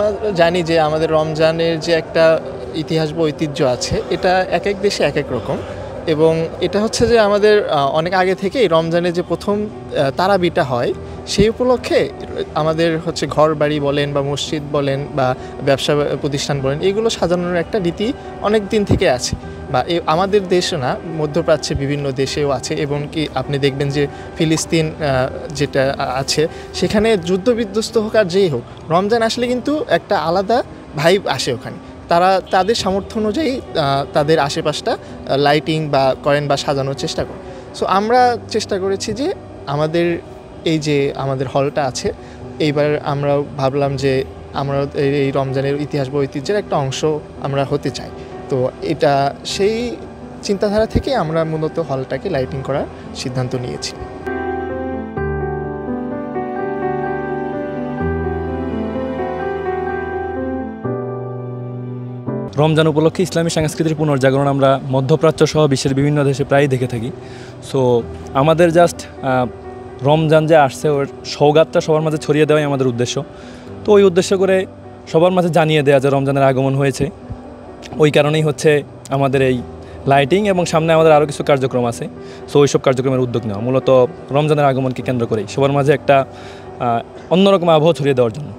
আমরা জানি যে আমাদের রমজানের যে একটা ইতিহাস বা ঐতিহ্য আছে, এটা এক এক দেশে এক এক রকম। এবং এটা হচ্ছে যে আমাদের অনেক আগে থেকেই রমজানের যে প্রথম তারাবিটা হয়, সেই উপলক্ষে আমাদের হচ্ছে ঘর বাড়ি বলেন বা মসজিদ বলেন বা ব্যবসা প্রতিষ্ঠান বলেন, এগুলো সাজানোর একটা রীতি অনেক দিন থেকে আছে। বা আমাদের দেশে না, মধ্যপ্রাচ্যে বিভিন্ন দেশেও আছে। এবং কি আপনি দেখবেন যে ফিলিস্তিন যেটা আছে, সেখানে যুদ্ধ বিধ্বস্ত হোক আর যেই হোক, রমজান আসলে কিন্তু একটা আলাদা ভাইব আসে ওখানে। তারা তাদের সামর্থ্য অনুযায়ী তাদের আশেপাশটা লাইটিং বা করেন বা সাজানোর চেষ্টা করে। সো আমরা চেষ্টা করেছি যে আমাদের এই যে আমাদের হলটা আছে, এইবার আমরা ভাবলাম যে আমরা এই রমজানের ইতিহাস বা ঐতিহ্যের একটা অংশ আমরা হতে চাই। তো এটা সেই চিন্তাধারা থেকে আমরা মূলত হলটাকে লাইটিং করার সিদ্ধান্ত নিয়েছি। রমজান উপলক্ষে ইসলামী সংস্কৃতির পুনর্জাগরণ আমরা মধ্যপ্রাচ্য সহ বিশ্বের বিভিন্ন দেশে প্রায়ই দেখে থাকি। সো আমাদের জাস্ট রমজান যে আসছে, ওর সৌগাতটা সবার মাঝে ছড়িয়ে দেওয়াই আমাদের উদ্দেশ্য। তো ওই উদ্দেশ্য করে সবার মাঝে জানিয়ে দেওয়া যে রমজানের আগমন হয়েছে, ওই কারণেই হচ্ছে আমাদের এই লাইটিং। এবং সামনে আমাদের আরও কিছু কার্যক্রম আছে। সো ওই সব কার্যক্রমের উদ্যোগ নেওয়া মূলত রমজানের আগমনকে কেন্দ্র করেই সবার মাঝে একটা অন্যরকম আবহাওয়া ছড়িয়ে দেওয়ার জন্য।